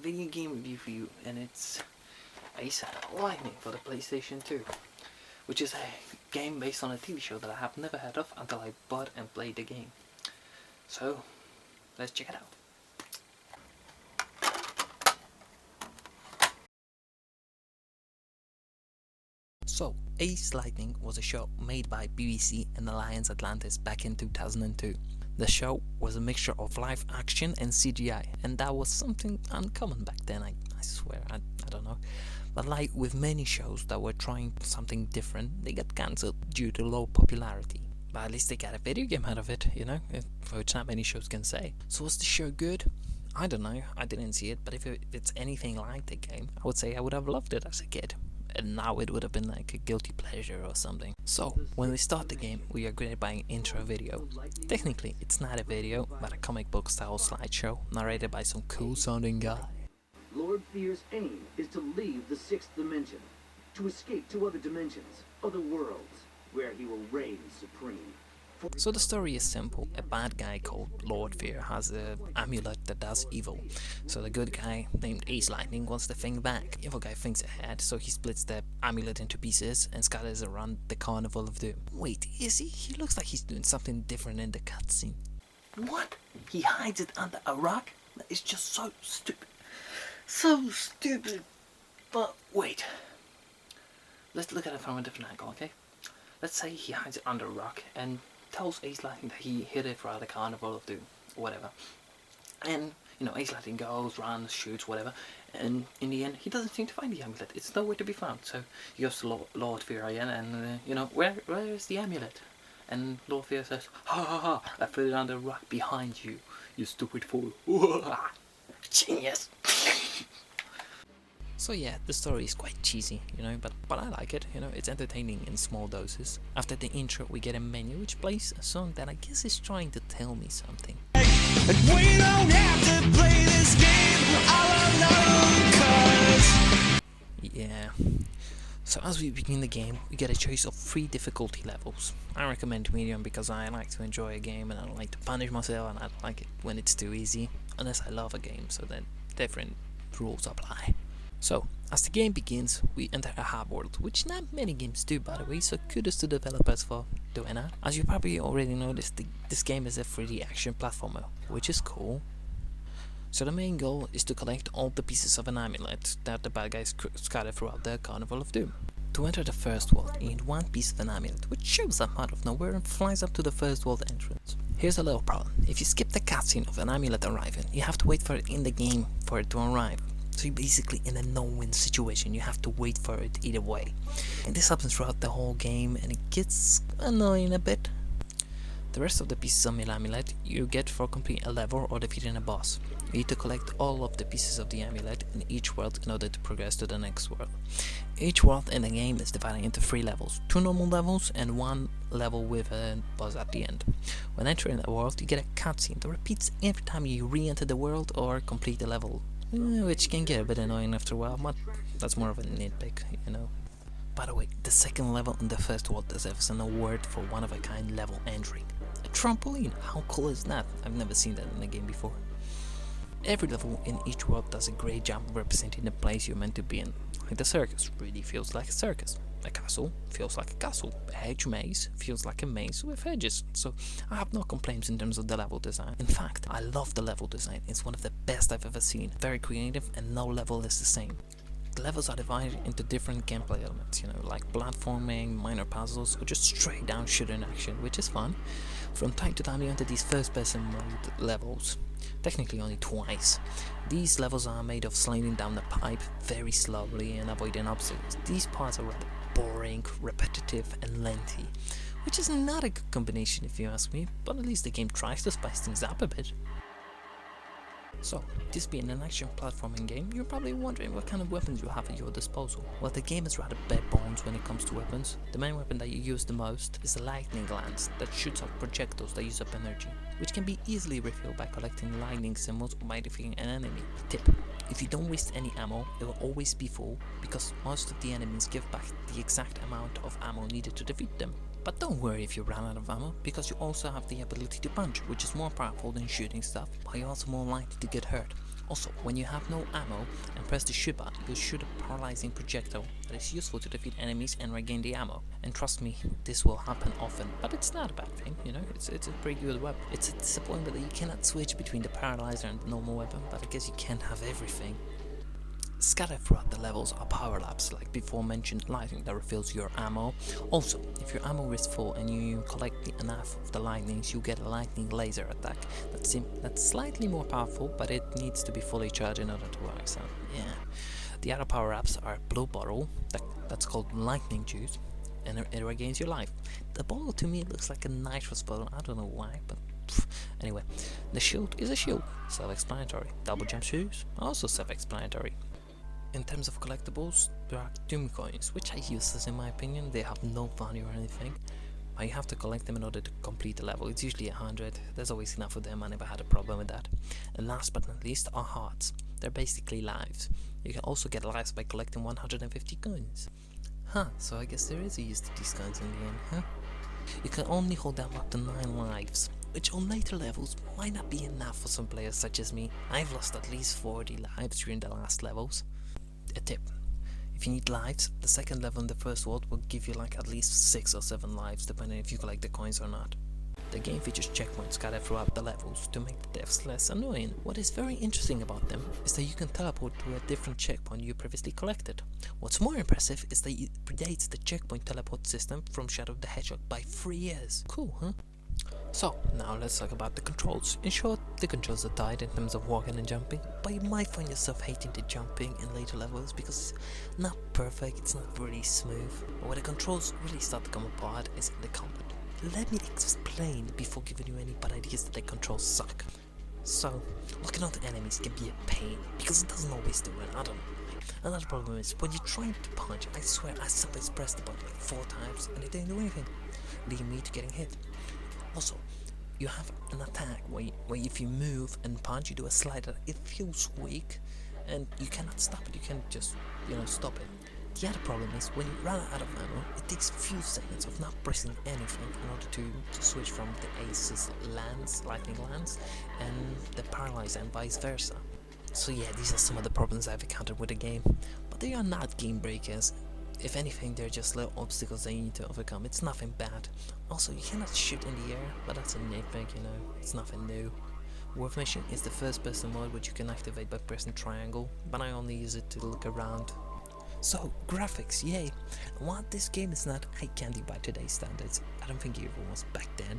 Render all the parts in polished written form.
video game review for you, and it's Ace Lightning for the PlayStation 2, which is a game based on a TV show that I have never heard of until I bought and played the game. So, let's check it out. So, Ace Lightning was a show made by BBC and Alliance Atlantis back in 2002. The show was a mixture of live action and CGI, and that was something uncommon back then, I swear, I don't know. But like with many shows that were trying something different, they got cancelled due to low popularity. But at least they got a video game out of it, you know, which not many shows can say. So was the show good? I don't know, I didn't see it, but if it's anything like the game, I would say I would have loved it as a kid. And now it would have been like a guilty pleasure or something. So, when we start the game, we are greeted by an intro video. Technically, it's not a video, but a comic book style slideshow, narrated by some cool sounding guy. Lord Fear's aim is to leave the 6th dimension, to escape to other dimensions, other worlds, where he will reign supreme. So the story is simple. A bad guy called Lord Fear has an amulet that does evil. So the good guy named Ace Lightning wants the thing back. The evil guy thinks ahead, so he splits the amulet into pieces and scatters around the Carnival of Doom. Wait, is he? He looks like he's doing something different in the cutscene. What? He hides it under a rock? That is just so stupid. So stupid. But wait. Let's look at it from a different angle, okay? Let's say he hides it under a rock and tells Ace Lightning that he hid it for the Carnival of Doom, or whatever. And, you know, Ace Lightning goes, runs, shoots, whatever, and in the end, he doesn't seem to find the amulet. It's nowhere to be found. So he goes to Lord Fear again, and, you know, where is the amulet? And Lord Fear says, ha ha ha, I put it on the rock behind you, you stupid fool. Genius! So yeah, the story is quite cheesy, you know, but I like it, you know, it's entertaining in small doses. After the intro, we get a menu which plays a song that I guess is trying to tell me something. We don't have to play this game all alone, 'cause... Yeah. So as we begin the game, we get a choice of 3 difficulty levels. I recommend medium because I like to enjoy a game and I don't like to punish myself, and I don't like it when it's too easy, unless I love a game, so then different rules apply. So, as the game begins, we enter a hub world, which not many games do, by the way, so kudos to developers for doing that. As you probably already noticed, this game is a 3D action platformer, which is cool. So the main goal is to collect all the pieces of an amulet that the bad guys scattered throughout the Carnival of Doom. To enter the first world, you need 1 piece of an amulet, which shows up out of nowhere and flies up to the first world entrance. Here's a little problem: if you skip the cutscene of an amulet arriving, you have to wait for it in the game for it to arrive. So you're basically in a no-win situation, you have to wait for it either way. And this happens throughout the whole game, and it gets annoying a bit. The rest of the pieces of the amulet you get for completing a level or defeating a boss. You need to collect all of the pieces of the amulet in each world in order to progress to the next world. Each world in the game is divided into 3 levels, 2 normal levels and 1 level with a boss at the end. When entering a world, you get a cutscene that repeats every time you re-enter the world or complete the level. Which can get a bit annoying after a while, but that's more of a nitpick, you know. By the way, the second level in the first world deserves an award for one-of-a-kind level entry. A trampoline, how cool is that? I've never seen that in a game before. Every level in each world does a great job representing the place you're meant to be in. Like the circus really feels like a circus. A castle feels like a castle. A hedge maze feels like a maze with hedges. So I have no complaints in terms of the level design. In fact, I love the level design. It's one of the best I've ever seen. Very creative, and no level is the same. The levels are divided into different gameplay elements, you know, like platforming, minor puzzles, or just straight down shooting action, which is fun. From time to time you enter these first person mode levels. Technically only twice. These levels are made of sliding down the pipe very slowly and avoiding obstacles. These parts are rather boring, repetitive and lengthy, which is not a good combination if you ask me, but at least the game tries to spice things up a bit. So, this being an action platforming game, you're probably wondering what kind of weapons you have at your disposal. Well, the game is rather bare bones when it comes to weapons. The main weapon that you use the most is a lightning lance that shoots out projectiles that use up energy, which can be easily refilled by collecting lightning symbols or by defeating an enemy. Tip: if you don't waste any ammo, it will always be full, because most of the enemies give back the exact amount of ammo needed to defeat them. But don't worry if you run out of ammo, because you also have the ability to punch, which is more powerful than shooting stuff, but you're also more likely to get hurt. Also, when you have no ammo and press the shoot button, you'll shoot a paralyzing projectile that is useful to defeat enemies and regain the ammo. And trust me, this will happen often, but it's not a bad thing, you know, it's a pretty good weapon. It's a disappointment that you cannot switch between the paralyzer and the normal weapon, but I guess you can't have everything. Scattered throughout the levels are power-ups like before mentioned lightning that refills your ammo. Also, if your ammo is full and you collect enough of the lightnings, you get a lightning laser attack. That's slightly more powerful, but it needs to be fully charged in order to work, so yeah. The other power-ups are blue bottle, that's called lightning juice, and it regains your life. The bottle to me looks like a nitrous bottle, I don't know why, but anyway. The shield is a shield, self-explanatory. Double jump shoes, also self-explanatory. In terms of collectibles, there are Doom coins, which are useless in my opinion. They have no value or anything, but you have to collect them in order to complete the level. It's usually 100, there's always enough of them, I never had a problem with that. And last but not least are hearts. They're basically lives. You can also get lives by collecting 150 coins. So I guess there is a use to these coins in the end, huh? You can only hold down up to 9 lives, which on later levels might not be enough for some players such as me. I've lost at least 40 lives during the last levels. A tip: if you need lives, the second level in the first world will give you like at least 6 or 7 lives, depending if you collect the coins or not. The game features checkpoints scattered throughout the levels to make the deaths less annoying. What is very interesting about them is that you can teleport to a different checkpoint you previously collected. What's more impressive is that it predates the checkpoint teleport system from Shadow the Hedgehog by 3 years. Cool, huh? So, now let's talk about the controls. In short, the controls are tight in terms of walking and jumping, but you might find yourself hating the jumping in later levels because it's not perfect, it's not really smooth. But where the controls really start to come apart is in the combat. Let me explain before giving you any bad ideas that the controls suck. So, looking out enemies can be a pain because it doesn't always do it, I don't know. Another problem is when you're trying to punch, I swear I sometimes pressed the button like 4 times and it didn't do anything, leading me to getting hit. Also, you have an attack where if you move and punch, you do a slider. It feels weak, and you cannot stop it. You can't just, stop it. The other problem is when you run out of ammo, it takes a few seconds of not pressing anything in order to switch from the Ace's lightning lance, and the paralyzer and vice versa. So yeah, these are some of the problems I've encountered with the game, but they are not game breakers. If anything, they're just little obstacles that you need to overcome. It's nothing bad. Also, you cannot shoot in the air, but that's a nitpick, it's nothing new. Worth mentioning is the first person mode, which you can activate by pressing triangle, but I only use it to look around. So, graphics, yay! While this game is not eye candy by today's standards, I don't think it even was back then.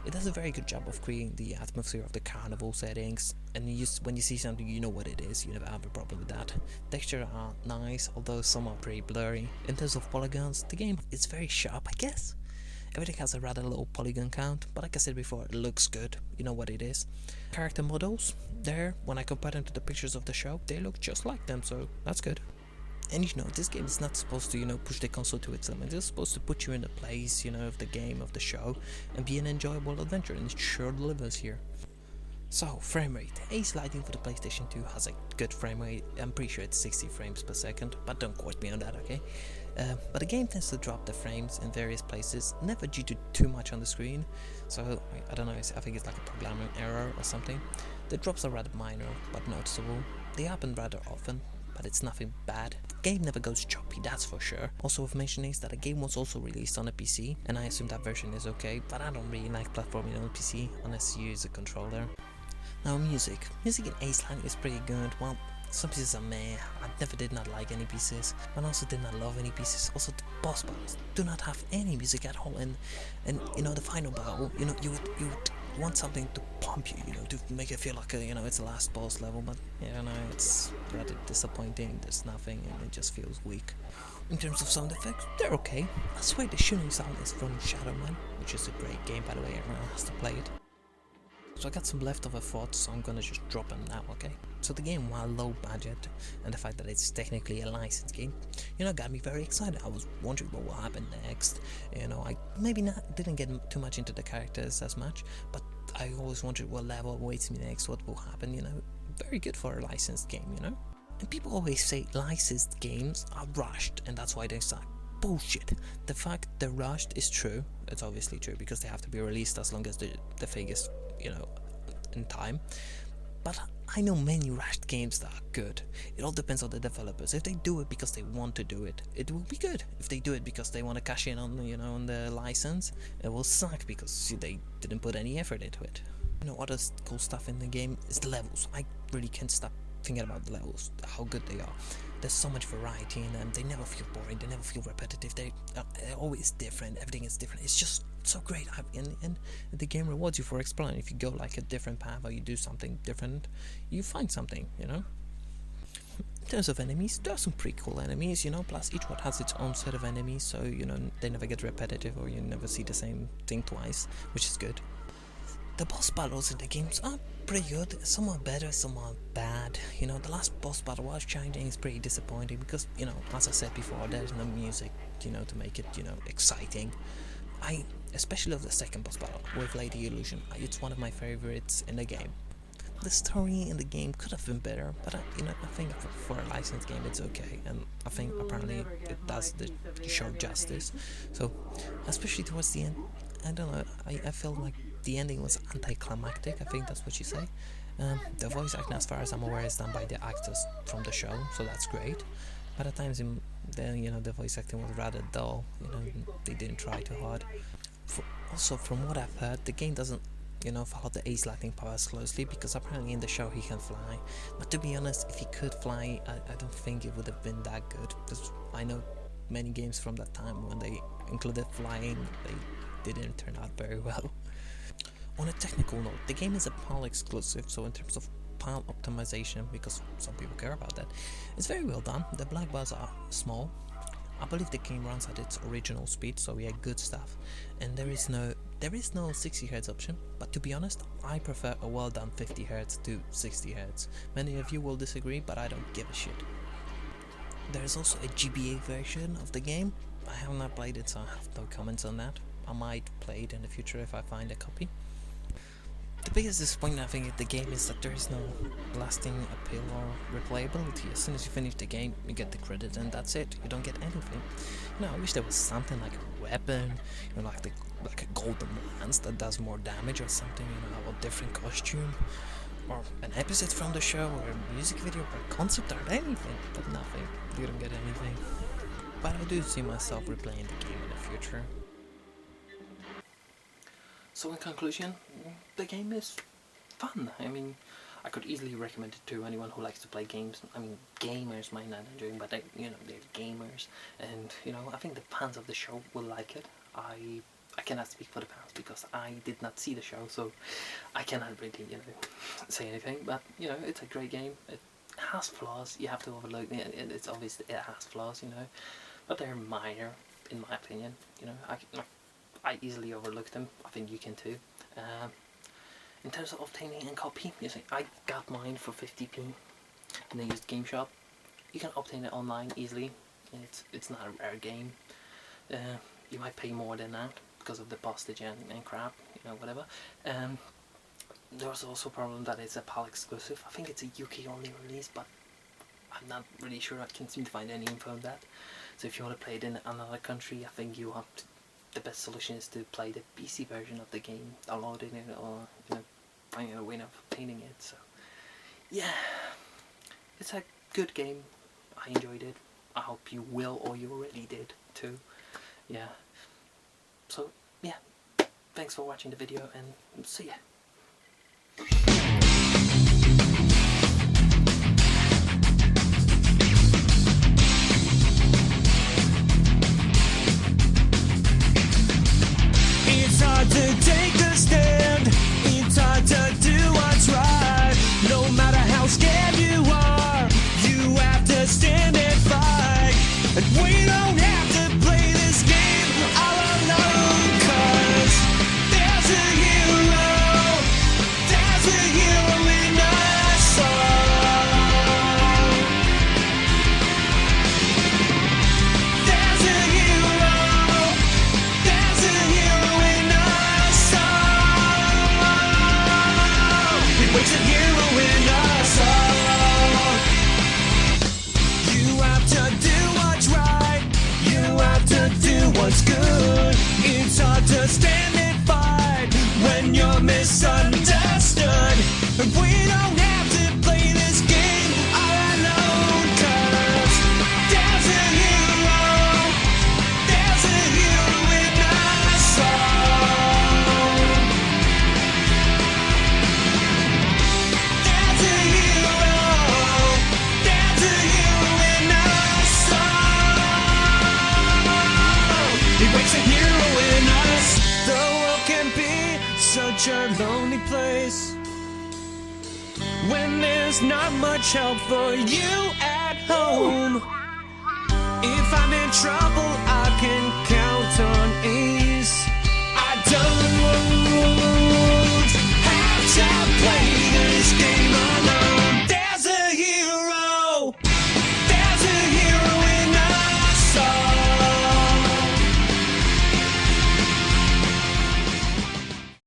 It does a very good job of creating the atmosphere of the carnival settings, and when you see something, you know what it is, you never have a problem with that. Textures are nice, although some are pretty blurry. In terms of polygons, the game is very sharp, I guess. Everything has a rather low polygon count, but like I said before, it looks good, you know what it is. Character models, when I compare them to the pictures of the show, they look just like them, so that's good. And this game is not supposed to, push the console to its limit. It's supposed to put you in the place, of the game, of the show, and be an enjoyable adventure, and it sure delivers here. So, frame rate. Ace Lightning for the PlayStation 2 has a good frame rate. I'm pretty sure it's 60 frames per second, but don't quote me on that, okay? But the game tends to drop the frames in various places, never due to too much on the screen, so I don't know, I think it's like a programming error or something. The drops are rather minor, but noticeable. They happen rather often, but it's nothing bad. The game never goes choppy, that's for sure. Also worth mentioning is that the game was also released on a PC, and I assume that version is okay, but I don't really like platforming on a PC unless you use a controller. Now music. Music in Ace Lightning is pretty good. Well, some pieces are meh. I never did not like any pieces, but also did not love any pieces. Also the boss battles do not have any music at all, and the final battle, you would want something to pump you, to make it feel like it's the last boss level, but it's rather disappointing. There's nothing, and it just feels weak. In terms of sound effects, they're okay. I swear the shooting sound is from Shadow Man, which is a great game, by the way. Everyone has to play it. So I got some leftover thoughts, so I'm gonna just drop them now, okay? So the game, while low budget, and the fact that it's technically a licensed game, got me very excited. I was wondering what will happen next. I didn't get too much into the characters as much, but I always wondered what level awaits me next, what will happen, Very good for a licensed game, And people always say licensed games are rushed, and that's why they suck. Bullshit. The fact they're rushed is true. It's obviously true because they have to be released as long as the thing is, in time. But I know many rushed games that are good. It all depends on the developers. If they do it because they want to do it, it will be good. If they do it because they want to cash in on, on the license, it will suck because they didn't put any effort into it. Other cool stuff in the game is the levels. I really can't stop thinking about the levels, how good they are. There's so much variety in them. They never feel boring. They never feel repetitive. They're always different. Everything is different. It's just so great. And the game rewards you for exploring. If you go like a different path or you do something different, you find something, In terms of enemies, there are some pretty cool enemies, plus each one has its own set of enemies, so, they never get repetitive or you never see the same thing twice, which is good. The boss battles in the games are pretty good. Some are better, some are bad. The last boss battle was challenging is pretty disappointing because, as I said before, there's no music, to make it, exciting. I especially love the second boss battle with Lady Illusion. It's one of my favorites in the game. The story in the game could have been better, but I think for a licensed game it's okay, and I think apparently it does the show justice. So, especially towards the end, I don't know, I felt like the ending was anticlimactic. I think that's what you say. The voice acting, as far as I'm aware, is done by the actors from the show, so that's great. But at times, the voice acting was rather dull. They didn't try too hard. Also, from what I've heard, the game doesn't follow the Ace lightning powers closely, because apparently in the show he can fly. But to be honest, if he could fly, I don't think it would have been that good, because I know many games from that time when they included flying, they didn't turn out very well. On a technical note, the game is a PAL exclusive, so in terms of PAL optimization, because some people care about that, it's very well done. The black bars are small. I believe the game runs at its original speed, so we had good stuff, and there is no 60Hz option, but to be honest, I prefer a well done 50Hz to 60Hz. Many of you will disagree, but I don't give a shit. There is also a GBA version of the game. I have not played it, so I have no comments on that. I might play it in the future if I find a copy. The biggest disappointment I think in the game is that there is no lasting appeal or replayability. As soon as you finish the game, you get the credit and that's it. You don't get anything. I wish there was something like a weapon, like a golden lance that does more damage or something, or a different costume, or an episode from the show, or a music video, or a concept art, anything, but nothing. You don't get anything. But I do see myself replaying the game in the future. So in conclusion, the game is fun. I could easily recommend it to anyone who likes to play games. Gamers might not enjoy it, but they're gamers, and I think the fans of the show will like it. I cannot speak for the fans because I did not see the show, so I cannot really say anything. But it's a great game. It has flaws. You have to overlook it. It's obvious it has flaws, but they're minor in my opinion. I easily overlook them. I think you can too. In terms of obtaining a copy, I got mine for 50p in the used game shop. You can obtain it online easily, and it's not a rare game. You might pay more than that because of the postage and crap, whatever. There's also a problem that it's a PAL exclusive. I think it's a UK only release, but I'm not really sure. I can't seem to find any info on that. So if you want to play it in another country, I think the best solution is to play the PC version of the game, downloading it, or finding a way of obtaining it. So yeah, it's a good game. I enjoyed it. I hope you will, or you already did too. Yeah. So yeah, thanks for watching the video, and see ya. It's hard to take a stand, it's hard to do what's right. No matter how scared you are, you have to stand and fight. And we don't have to play this game all alone, 'cause there's a hero in us all. There's a hero in us all. It wakes a hero in us all. You have to do what's right, you have to do what's good. It's hard to stand and fight when you're misunderstood. We don't have to such a lonely place when there's not much help for you at home. If I'm in trouble, I can count on